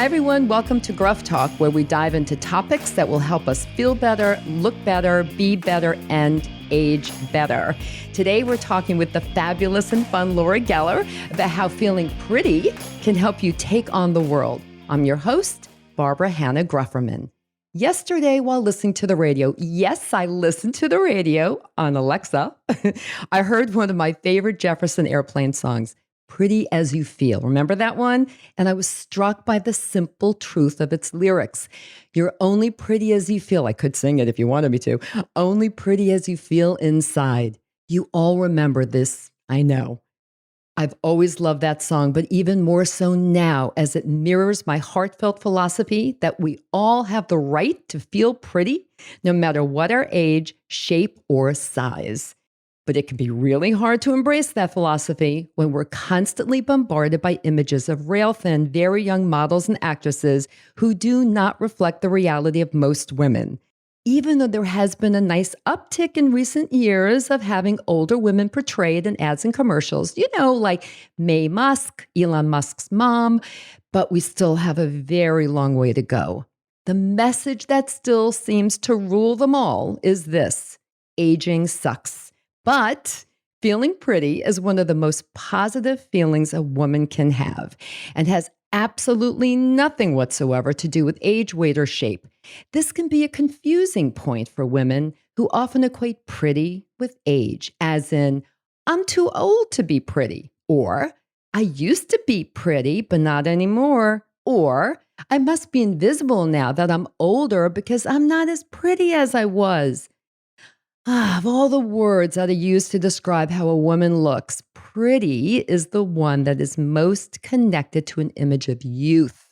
everyone, welcome to Gruff Talk, where we dive into topics that will help us feel better, look better, be better, and age better. Today, we're talking with the fabulous and fun Laura Geller about how feeling pretty can help you take on the world. I'm your host, Barbara Hannah Grufferman. Yesterday, while listening to the radio, yes, I listened to the radio on Alexa, I heard one of my favorite Jefferson Airplane songs, Pretty As You Feel. Remember that one? And I was struck by the simple truth of its lyrics. You're only pretty as you feel. I could sing it if you wanted me to. Only pretty as you feel inside. You all remember this, I know. I've always loved that song, but even more so now as it mirrors my heartfelt philosophy that we all have the right to feel pretty, no matter what our age, shape, or size. But it can be really hard to embrace that philosophy when we're constantly bombarded by images of rail-thin, very young models and actresses who do not reflect the reality of most women. Even though there has been a nice uptick in recent years of having older women portrayed in ads and commercials, like Mae Musk, Elon Musk's mom, but we still have a very long way to go. The message that still seems to rule them all is this: aging sucks. But feeling pretty is one of the most positive feelings a woman can have and has absolutely nothing whatsoever to do with age, weight, or shape. This can be a confusing point for women who often equate pretty with age, as in, I'm too old to be pretty, or I used to be pretty, but not anymore, or I must be invisible now that I'm older because I'm not as pretty as I was. Of all the words that are used to describe how a woman looks, pretty is the one that is most connected to an image of youth.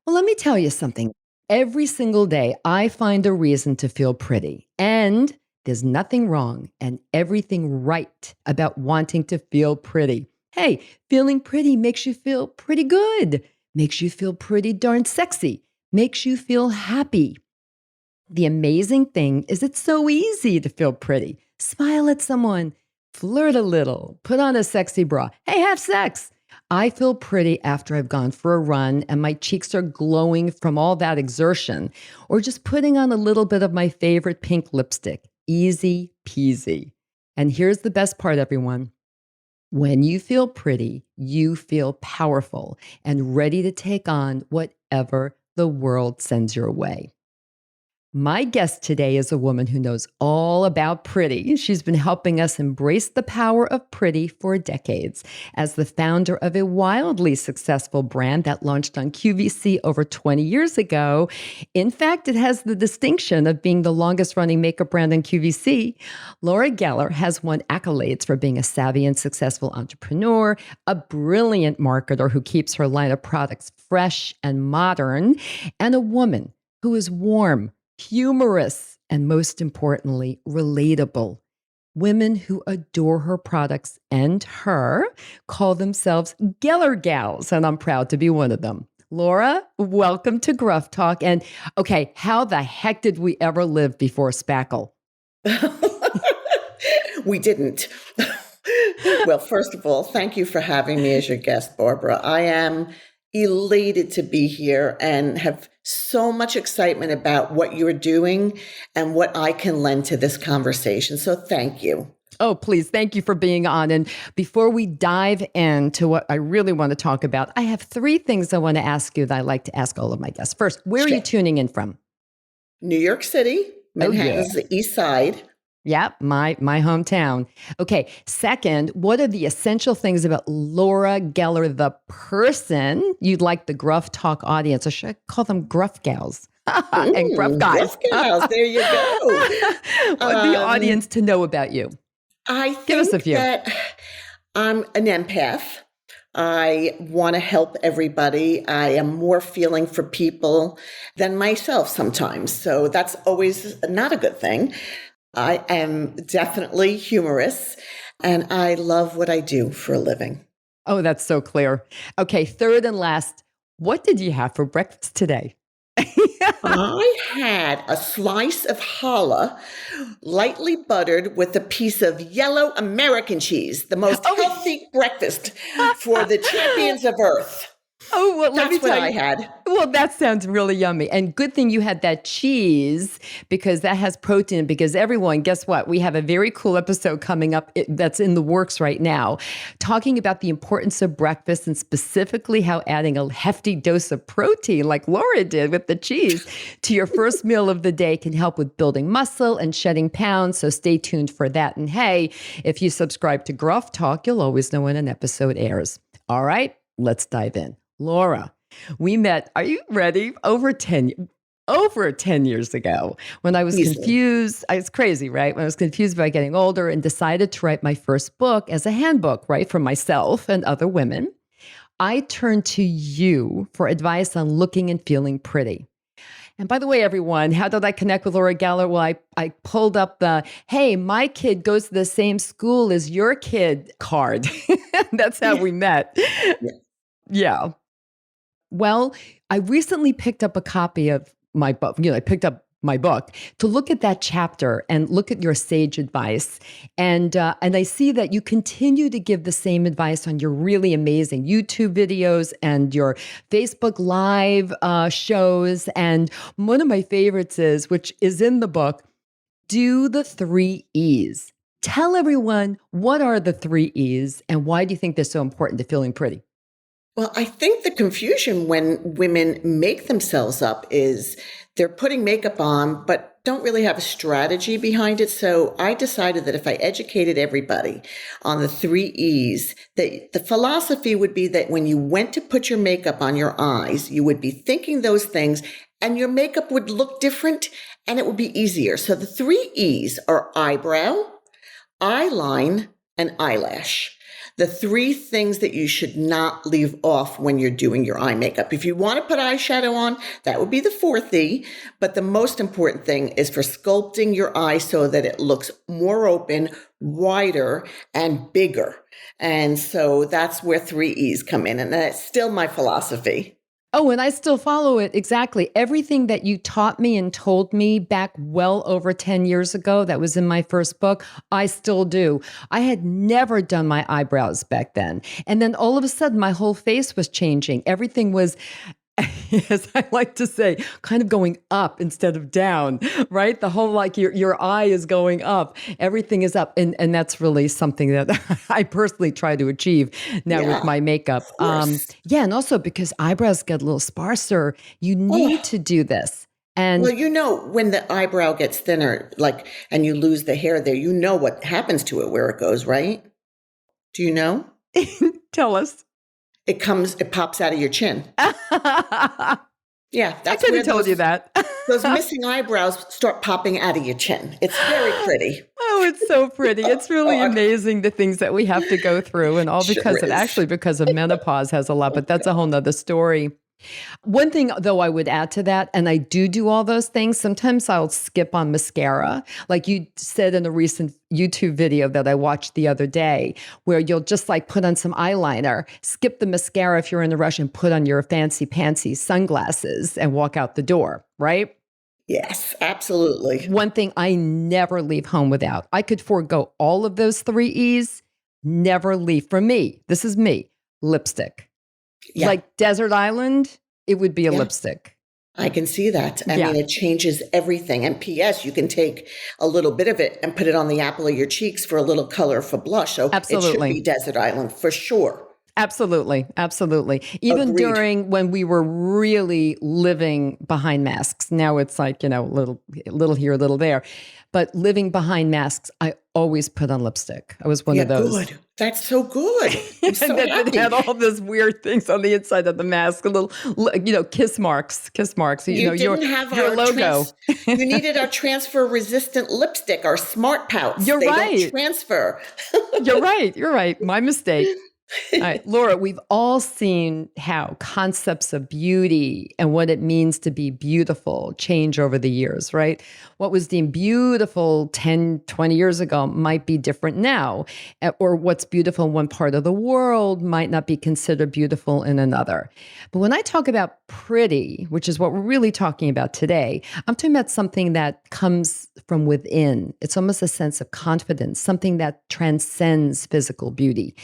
Well, let me tell you something. Every single day, I find a reason to feel pretty. And there's nothing wrong and everything right about wanting to feel pretty. Hey, feeling pretty makes you feel pretty good, makes you feel pretty darn sexy, makes you feel happy. The amazing thing is it's so easy to feel pretty. Smile at someone, flirt a little, put on a sexy bra. Hey, have sex. I feel pretty after I've gone for a run and my cheeks are glowing from all that exertion, or just putting on a little bit of my favorite pink lipstick. Easy peasy. And here's the best part, everyone. When you feel pretty, you feel powerful and ready to take on whatever the world sends your way. My guest today is a woman who knows all about pretty. She's been helping us embrace the power of pretty for decades as the founder of a wildly successful brand that launched on QVC over 20 years ago. In fact, it has the distinction of being the longest running makeup brand on QVC. Laura Geller has won accolades for being a savvy and successful entrepreneur, a brilliant marketer who keeps her line of products fresh and modern, and a woman who is warm, humorous, and most importantly, relatable. Women who adore her products and her call themselves Geller Gals, and I'm proud to be one of them. Laura, welcome to Gruff Talk. And okay, how the heck did we ever live before Spackle? We didn't. Well, first of all, thank you for having me as your guest, Barbara. I am elated to be here and have so much excitement about what you're doing and what I can lend to this conversation. So thank you. Oh, please. Thank you for being on. And before we dive into what I really want to talk about, I have 3 things I want to ask you that I like to ask all of my guests. First, where are you tuning in from? New York City, Manhattan's the East Side. Yeah, my hometown. Okay. Second, what are the essential things about Laura Geller, the person, you'd like the Gruff Talk audience, or should I call them Gruff Gals? And Gruff Guys. Gruff Gals, there you go. The audience to know about you. I think Give us a few. that I'm an empath. I want to help everybody. I am more feeling for people than myself sometimes. So that's always not a good thing. I am definitely humorous, and I love what I do for a living. Oh, that's so clear. Okay, third and last, what did you have for breakfast today? I had a slice of challah, lightly buttered with a piece of yellow American cheese, the most healthy breakfast for the champions of Earth. Oh, well, let me That's what tell I you. had. Well, that sounds really yummy. And good thing you had that cheese because that has protein. Because everyone, guess what? We have a very cool episode coming up that's in the works right now, talking about the importance of breakfast and specifically how adding a hefty dose of protein, like Laura did with the cheese, to your first meal of the day can help with building muscle and shedding pounds. So stay tuned for that. And hey, if you subscribe to Gruff Talk, you'll always know when an episode airs. All right, let's dive in. Laura, we met, are you ready? Over 10 years ago when I was Easily. confused. It's crazy, right? When I was confused about getting older and decided to write my first book as a handbook, right? For myself and other women. I turned to you for advice on looking and feeling pretty. And by the way, everyone, how did I connect with Laura Geller? Well, I pulled up the, hey, my kid goes to the same school as your kid card. That's how we met. Yeah. Yeah. Well, I recently picked up a copy of my book. I picked up my book to look at that chapter and look at your sage advice. And I see that you continue to give the same advice on your really amazing YouTube videos and your Facebook Live shows. And one of my favorites is, which is in the book, do the 3 E's. Tell everyone, what are the 3 E's and why do you think they're so important to feeling pretty? Well, I think the confusion when women make themselves up is they're putting makeup on, but don't really have a strategy behind it. So I decided that if I educated everybody on the 3 E's, that the philosophy would be that when you went to put your makeup on your eyes, you would be thinking those things and your makeup would look different and it would be easier. So the 3 E's are eyebrow, eyeline, and eyelash. The 3 things that you should not leave off when you're doing your eye makeup. If you want to put eyeshadow on, that would be the 4th E. But the most important thing is for sculpting your eye so that it looks more open, wider, and bigger. And so that's where 3 E's come in. And that's still my philosophy. Oh, and I still follow it. Exactly. Everything that you taught me and told me back well over 10 years ago, that was in my first book, I still do. I had never done my eyebrows back then. And then all of a sudden, my whole face was changing. Everything was, as I like to say, kind of going up instead of down, right? The whole, like your eye is going up, everything is up. And that's really something that I personally try to achieve now with my makeup. Yeah. And also because eyebrows get a little sparser, you need to do this. And well, when the eyebrow gets thinner, and you lose the hair there, you know what happens to it, where it goes, right? Do you know? tell us. It pops out of your chin. Yeah, that's I could have told you that. Those missing eyebrows start popping out of your chin. It's very pretty. Oh, it's so pretty. It's really amazing the things that we have to go through and all because of menopause has a lot, but that's a whole nother story. One thing, though, I would add to that, and I do all those things. Sometimes I'll skip on mascara. Like you said in a recent YouTube video that I watched the other day, where you'll just put on some eyeliner, skip the mascara if you're in a rush, and put on your fancy pantsy sunglasses and walk out the door, right? Yes, absolutely. One thing I never leave home without. I could forego all of those 3 E's, never leave. For me, this is me, lipstick. Yeah. Like Desert Island, it would be a lipstick. I can see that. I mean, it changes everything. And P.S., you can take a little bit of it and put it on the apple of your cheeks for a little color for blush. So Absolutely. It should be Desert Island for sure. Absolutely. Absolutely. Even Agreed. during when we were really living behind masks. Now it's little here, a little there. But living behind masks, I always put on lipstick. I was one of those. Good. That's so good. I'm so happy. It had all those weird things on the inside of the mask, a little, kiss marks. You didn't have your logo. You needed our transfer-resistant lipstick, our Smart Pouts. You're right. They don't transfer. You're right. My mistake. All right, Laura, we've all seen how concepts of beauty and what it means to be beautiful change over the years, right? What was deemed beautiful 10, 20 years ago might be different now, or what's beautiful in one part of the world might not be considered beautiful in another. But when I talk about pretty, which is what we're really talking about today, I'm talking about something that comes from within. It's almost a sense of confidence, something that transcends physical beauty.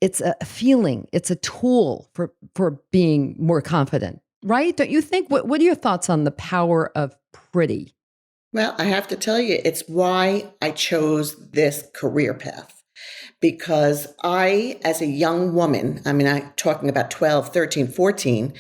it's a feeling, it's a tool for being more confident, right? Don't you think? What are your thoughts on the power of pretty? Well, I have to tell you, it's why I chose this career path. Because I, as a young woman, I mean, I'm talking about 12, 13, 14,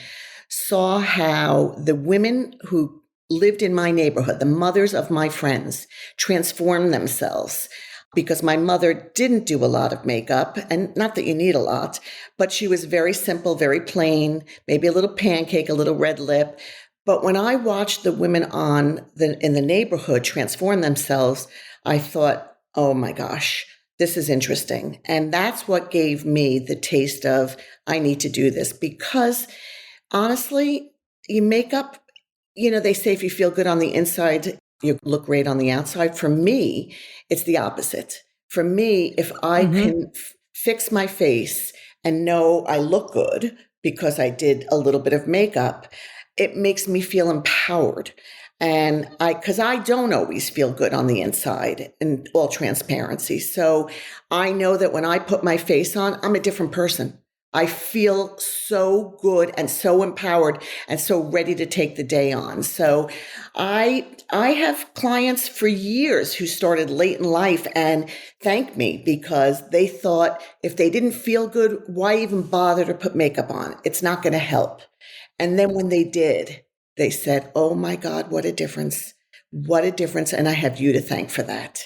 saw how the women who lived in my neighborhood, the mothers of my friends, transformed themselves. Because my mother didn't do a lot of makeup, and not that you need a lot, but she was very simple, very plain, maybe a little pancake, a little red lip. But when I watched the women in the neighborhood transform themselves, I thought, oh my gosh, this is interesting. And that's what gave me the taste of, I need to do this. Because honestly, you make up, they say if you feel good on the inside, you look great on the outside. For me, it's the opposite. For me, if I can fix my face and know I look good because I did a little bit of makeup, it makes me feel empowered. And because I don't always feel good on the inside, in all transparency. So I know that when I put my face on, I'm a different person. I feel so good and so empowered and so ready to take the day on. So I have clients for years who started late in life and thank me because they thought if they didn't feel good, why even bother to put makeup on? It's not going to help. And then when they did, they said, oh my God, what a difference. What a difference. And I have you to thank for that.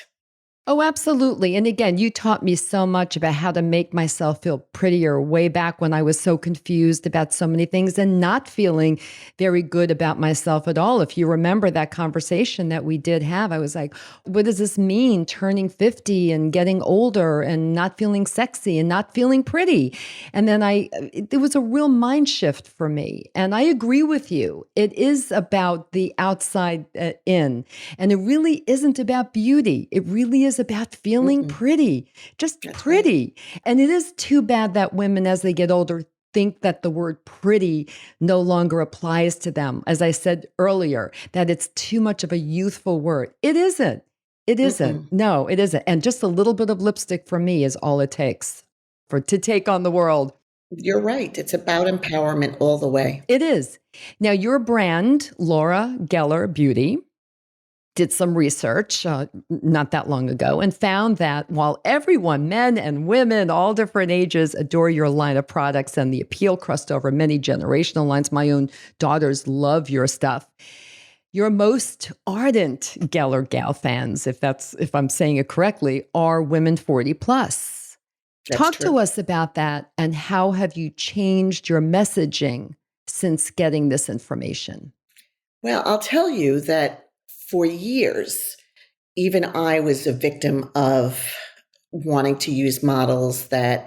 Oh, absolutely. And again, you taught me so much about how to make myself feel prettier way back when I was so confused about so many things and not feeling very good about myself at all. If you remember that conversation that we did have, I was like, what does this mean, turning 50 and getting older and not feeling sexy and not feeling pretty? And then it was a real mind shift for me. And I agree with you. It is about the outside in. And it really isn't about beauty. It really is about feeling pretty, just That's pretty. right. And it is too bad that women, as they get older, think that the word pretty no longer applies to them. As I said earlier, that it's too much of a youthful word. It isn't. It isn't. Mm-mm. No, it isn't. And just a little bit of lipstick for me is all it takes to take on the world. You're right. It's about empowerment all the way. It is. Now, your brand, Laura Geller Beauty, did some research not that long ago and found that while everyone, men and women, all different ages, adore your line of products and the appeal crossed over many generational lines, my own daughters love your stuff. Your most ardent Geller Gal fans, if I'm saying it correctly, are women 40 plus. That's Talk true. to us about that and how have you changed your messaging since getting this information? Well, I'll tell you that for years, even I was a victim of wanting to use models that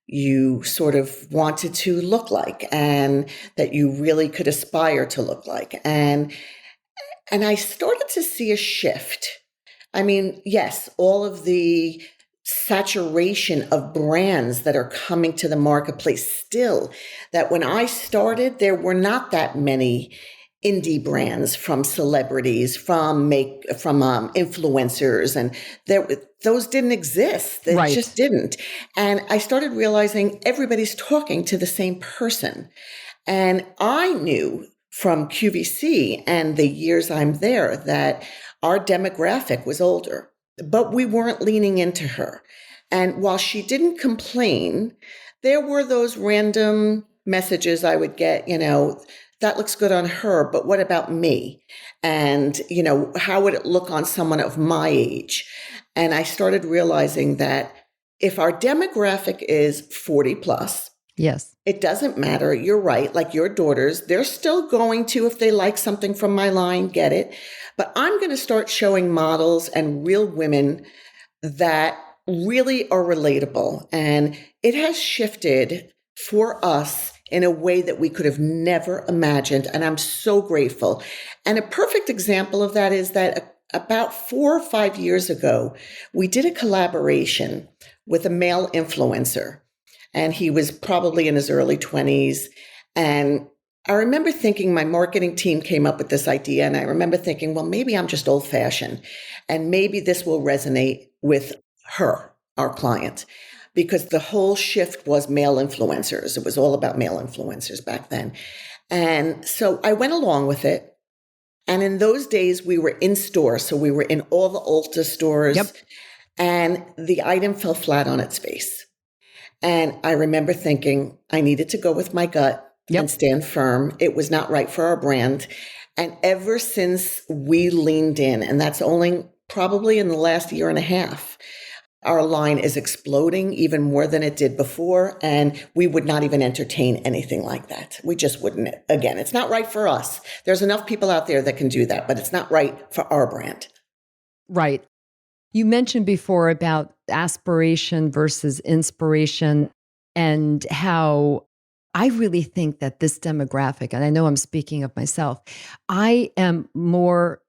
you sort of wanted to look like and that you really could aspire to look like. And I started to see a shift. I mean, yes, all of the saturation of brands that are coming to the marketplace still, that when I started, there were not that many indie brands from celebrities, from influencers, and those didn't exist. They Right. just didn't. And I started realizing everybody's talking to the same person. And I knew from QVC and the years I'm there that our demographic was older, but we weren't leaning into her. And while she didn't complain, there were those random messages I would get, that looks good on her, but what about me? And, how would it look on someone of my age? And I started realizing that if our demographic is 40 plus, Yes. it doesn't matter. You're right. Like your daughters, they're still going to, if they like something from my line, get it. But I'm going to start showing models and real women that really are relatable. And it has shifted for us in a way that we could have never imagined. And I'm so grateful. And a perfect example of that is that about 4 or 5 years ago, we did a collaboration with a male influencer. And he was probably in his early 20s. And I remember thinking my marketing team came up with this idea. And I remember thinking, well, maybe I'm just old fashioned and maybe this will resonate with her, our client. because the whole shift was male influencers. It was all about male influencers back then. And so I went along with it. And in those days, we were in store. So we were in all the Ulta stores. Yep. And the item fell flat on its face. And I remember thinking I needed to go with my gut Yep. and stand firm. It was not right for our brand. And ever since we leaned in, and that's only probably in the last year and a half, our line is exploding even more than it did before. And we would not even entertain anything like that. We just wouldn't. Again, it's not right for us. There's enough people out there that can do that, but it's not right for our brand. Right. You mentioned before about aspiration versus inspiration and how I really think that this demographic, and I know I'm speaking of myself, I am more,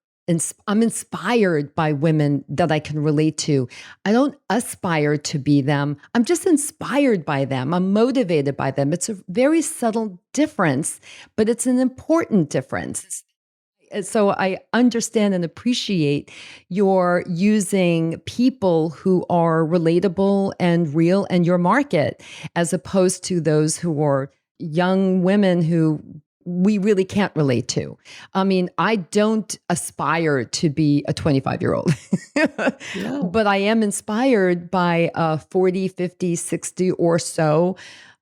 I'm inspired by women that I can relate to. I don't aspire to be them. I'm just inspired by them. I'm motivated by them. It's a very subtle difference, but it's an important difference. So I understand and appreciate your using people who are relatable and real in your market, as opposed to those who are young women who we really can't relate to. I mean, I don't aspire to be a 25-year-old, No. but I am inspired by a 40, 50, 60 or so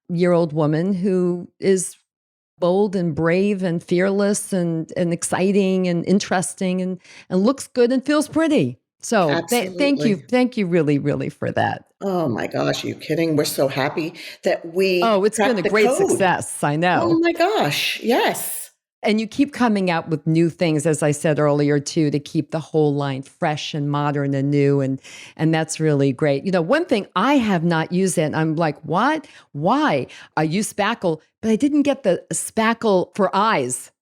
year old woman who is bold and brave and fearless and exciting and interesting and looks good and feels pretty. So Absolutely. thank you really, really for that. Oh my gosh, are you kidding? We're so happy that we Oh, it's been cracked a the great code. success. I Oh know. my gosh, yes. And you keep coming out with new things, as I said earlier, too, to keep the whole line fresh and modern and new. And that's really great. You know, one thing I have not used it, and I'm like, what? Why? I use spackle, but I didn't get the spackle for eyes.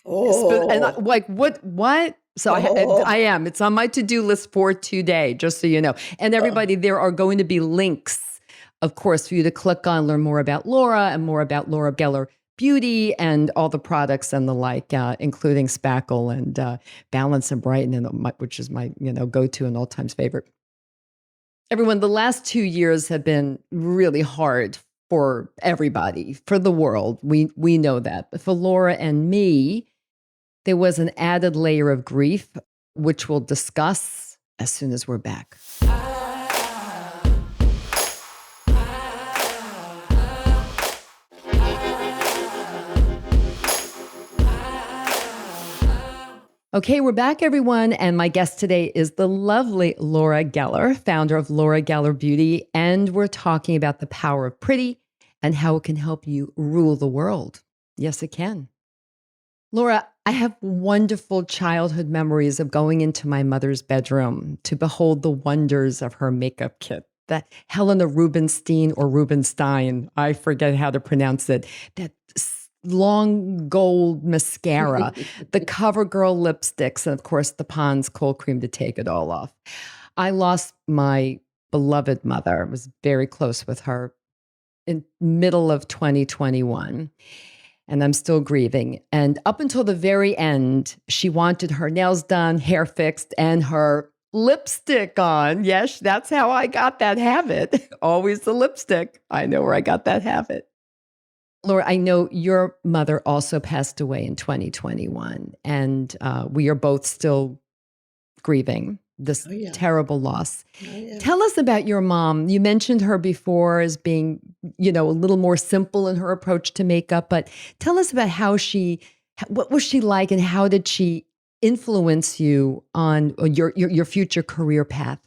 And Oh, like, what? So oh, I am. It's on my to-do list for today, just so you know. And everybody, there are going to be links, of course, for you to click on, learn more about Laura and more about Laura Geller Beauty and all the products and the like, including Spackle and Balance and Brighten, which is my go-to and all-times favorite. Everyone, the last 2 years have been really hard for everybody, for the world. We know that. But for Laura and me, there was an added layer of grief, which we'll discuss as soon as we're back. Okay, we're back, everyone. And my guest today is the lovely Laura Geller, founder of Laura Geller Beauty. And we're talking about the power of pretty and how it can help you rule the world. Yes, it can. Laura, I have wonderful childhood memories of going into my mother's bedroom to behold the wonders of her makeup kit. That Helena Rubinstein or Rubenstein, I forget how to pronounce it, that long gold mascara, the CoverGirl lipsticks, and of course the Pond's cold cream to take it all off. I lost my beloved mother. I was very close with her in middle of 2021. And I'm still grieving. And up until the very end, she wanted her nails done, hair fixed, and her lipstick on. Yes, that's how I got that habit. Always the lipstick. I know where I got that habit. Laura, I know your mother also passed away in 2021, and we are both still grieving this terrible loss. Tell us about your mom. You mentioned her before as being, a little more simple in her approach to makeup, but tell us about what was she like and how did she influence you on your future career path?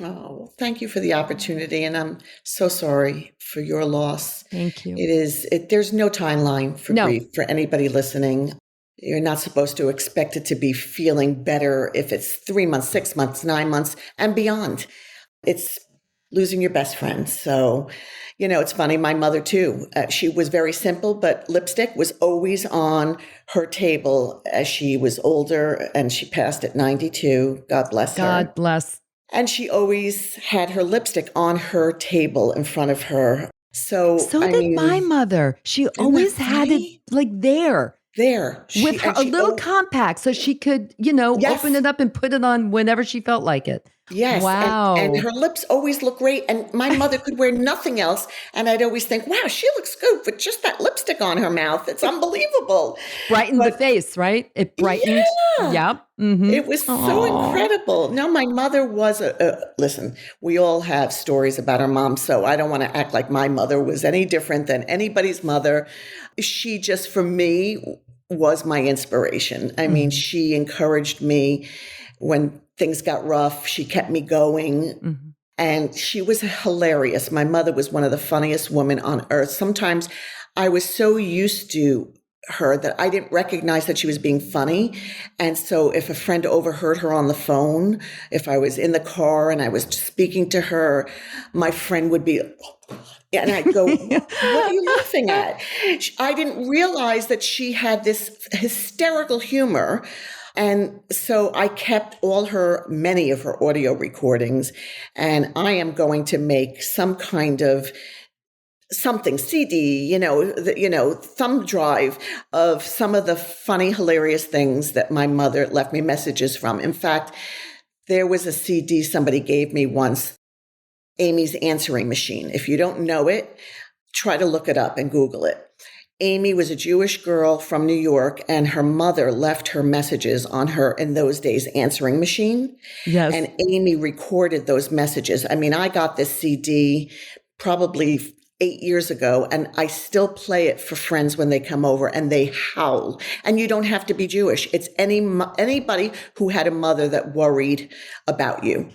Oh, thank you for the opportunity. And I'm so sorry for your loss. Thank you. There's no timeline for No. grief for anybody listening. You're not supposed to expect it to be feeling better if it's 3 months, 6 months, 9 months, and beyond. It's losing your best friend. So, it's funny. My mother, too, she was very simple, but lipstick was always on her table as she was older, and she passed at 92. God bless her. God bless. And she always had her lipstick on her table in front of her. So did my mother. She always had it like there. With her, a little compact so she could, Yes. open it up and put it on whenever she felt like it. Yes, and Wow. her lips always look great, and my mother could wear nothing else, and I'd always think, "Wow, she looks good with just that lipstick on her mouth. It's unbelievable." Brightened the But face, right? It brightened. yeah, Yep. Mm-hmm. it was so Oh. incredible. No, my mother was listen, we all have stories about our mom, so I don't want to act like my mother was any different than anybody's mother. She just, for me, was my inspiration. I mean, Mm-hmm. she encouraged me when things got rough. She kept me going. Mm-hmm. And she was hilarious. My mother was one of the funniest women on earth. Sometimes I was so used to her that I didn't recognize that she was being funny. And so if a friend overheard her on the phone, if I was in the car and I was speaking to her, my friend would be, and I'd go, "What are you laughing at?" I didn't realize that she had this hysterical humor. And so I kept many of her audio recordings, and I am going to make some kind of something CD, thumb drive of some of the funny, hilarious things that my mother left me messages from. In fact, there was a CD somebody gave me once, Amy's Answering Machine. If you don't know it, try to look it up and Google it. Amy was a Jewish girl from New York, and her mother left her messages on her, in those days, answering machine. Yes. And Amy recorded those messages. I mean, I got this CD probably 8 years ago, and I still play it for friends when they come over and they howl. And you don't have to be Jewish. It's anybody who had a mother that worried about you.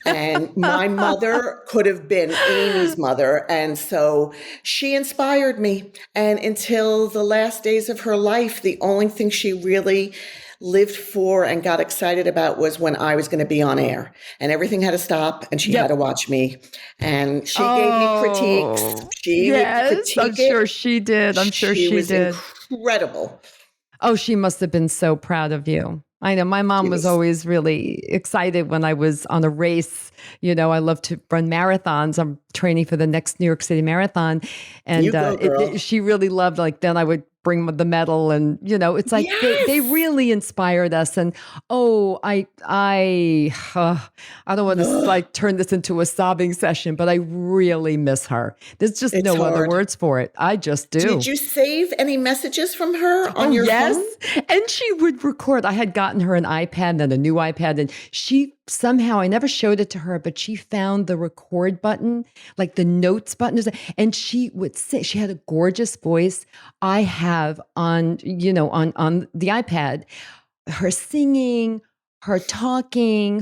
And my mother could have been Amy's mother. And so she inspired me. And until the last days of her life, the only thing she really lived for and got excited about was when I was going to be on air, and everything had to stop and she had to watch me, and she gave me critiques. She would Yes, I'm critique it. sure she did. I'm sure she was did. incredible. Oh, she must have been so proud of you. I know my mom was always really excited when I was on a race. I love to run marathons. I'm training for the next New York City Marathon. And You go, girl. she really loved, like, then I would bring the medal, and it's like they Yes. really inspired us. And I don't want to like turn this into a sobbing session, but I really miss her. There's just It's no other hard. words for it. I just do. Did you save any messages from her on your phone? And she would record. I had gotten her an iPad and a new iPad, and she somehow, I never showed it to her, but she found the record button, like the notes button, and she would say, she had a gorgeous voice. I have on the iPad, her singing, her talking,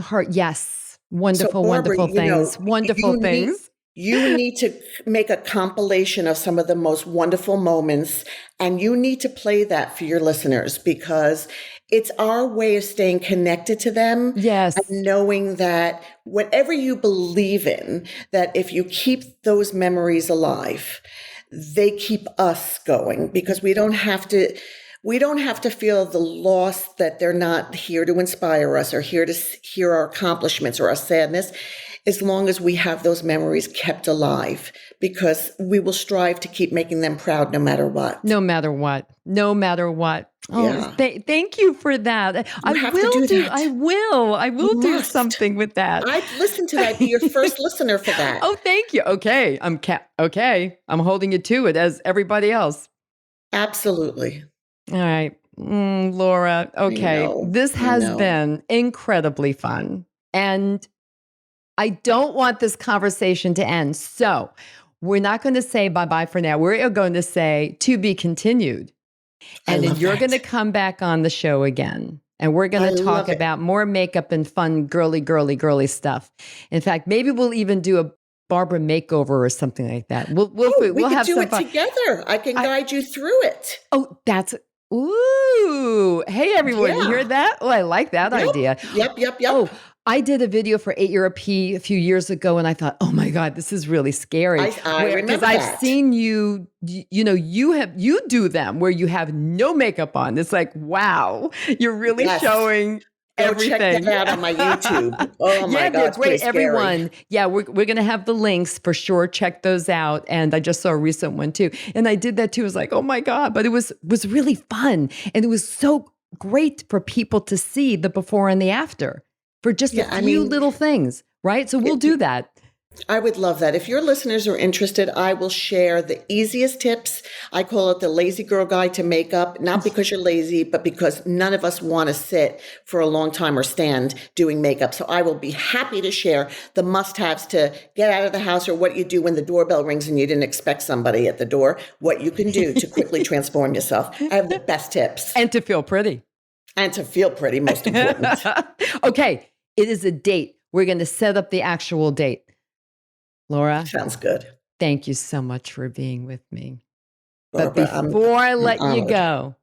wonderful, Barbara, wonderful things, wonderful things. You need to make a compilation of some of the most wonderful moments, and you need to play that for your listeners, because it's our way of staying connected to them. Yes. And knowing that whatever you believe in, that if you keep those memories alive, they keep us going, because we don't have to feel the loss that they're not here to inspire us or here to hear our accomplishments or our sadness, as long as we have those memories kept alive, because we will strive to keep making them proud no matter what. No matter what. No matter what. Oh, Yeah. Thank you for that. I have to do that. I will do must. something with that. I'd listen to that. Be your first listener for that. Oh, thank you. Okay. Okay. I'm holding you to it as everybody else. Absolutely. All right. Laura, okay. This has been incredibly fun. And I don't want this conversation to end. So we're not going to say bye-bye for now. We're going to say to be continued. And then you're going to come back on the show again. And we're going to talk about more makeup and fun, girly stuff. In fact, maybe we'll even do a Barbara makeover or something like that. We'll have do some it fun together. I can guide you through it. Oh, ooh. Hey, everyone, you hear that? Oh, I like that idea. Yep. Oh, I did a video for 8 Year a few years ago, and I thought, oh my God, this is really scary. I remember because I've seen you do them where you have no makeup on. It's like, wow, you're really showing everything. Check that out on my YouTube. Oh my God, they're it's great. pretty scary. Everyone, we're gonna have the links for sure. Check those out. And I just saw a recent one too, and I did that too. I was like, oh my God, but it was really fun, and it was so great for people to see the before and the after. for just a few little things, right? So we'll do that. I would love that. If your listeners are interested, I will share the easiest tips. I call it the lazy girl guide to makeup, not because you're lazy, but because none of us want to sit for a long time or stand doing makeup. So I will be happy to share the must-haves to get out of the house, or what you do when the doorbell rings and you didn't expect somebody at the door, what you can do to quickly transform yourself. I have the best tips. And to feel pretty. And to feel pretty, most important. Okay, it is a date. We're going to set up the actual date. Laura. Sounds good. Thank you so much for being with me. Barbara, but before I let you go,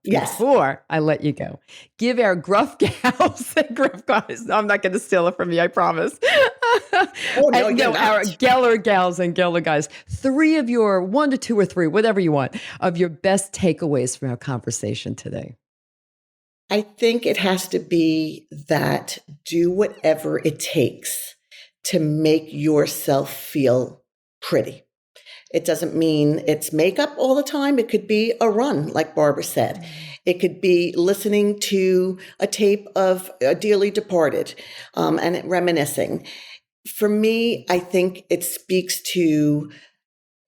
give our gruff gals and gruff guys, I'm not going to steal it from you, I promise. Our Geller gals and Geller guys, 3 of your 1 to 2 or 3, whatever you want, of your best takeaways from our conversation today. I think it has to be that do whatever it takes to make yourself feel pretty. It doesn't mean it's makeup all the time. It could be a run, like Barbara said. It could be listening to a tape of a dearly departed and reminiscing. For me, I think it speaks to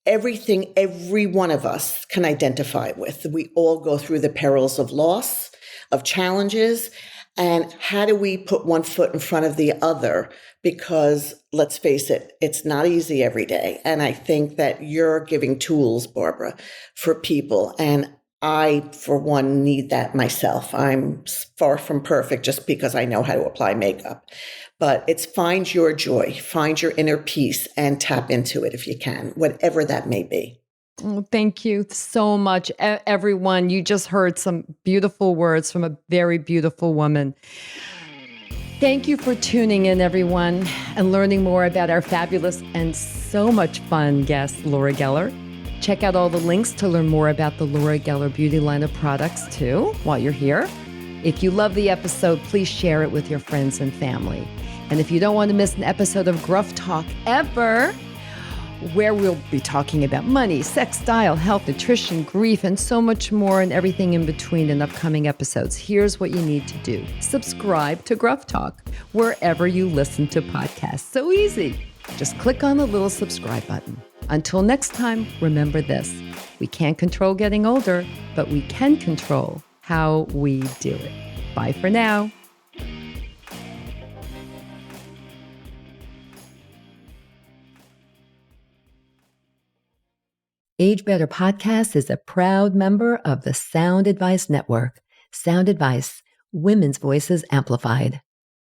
everything every one of us can identify with. We all go through the perils of loss, of challenges, and how do we put one foot in front of the other? Because let's face it, it's not easy every day. And I think that you're giving tools, Barbara, for people. And I, for one, need that myself. I'm far from perfect just because I know how to apply makeup. But it's find your joy, find your inner peace, and tap into it if you can, whatever that may be. Oh, thank you so much, everyone. You just heard some beautiful words from a very beautiful woman. Thank you for tuning in, everyone, and learning more about our fabulous and so much fun guest, Laura Geller. Check out all the links to learn more about the Laura Geller beauty line of products, too, while you're here. If you love the episode, please share it with your friends and family. And if you don't want to miss an episode of Gruff Talk ever, where we'll be talking about money, sex, style, health, nutrition, grief, and so much more, and everything in between in upcoming episodes, here's what you need to do. Subscribe to Gruff Talk wherever you listen to podcasts. So easy. Just click on the little subscribe button. Until next time, remember this. We can't control getting older, but we can control how we do it. Bye for now. Age Better Podcast is a proud member of the Sound Advice Network. Sound Advice, women's voices amplified.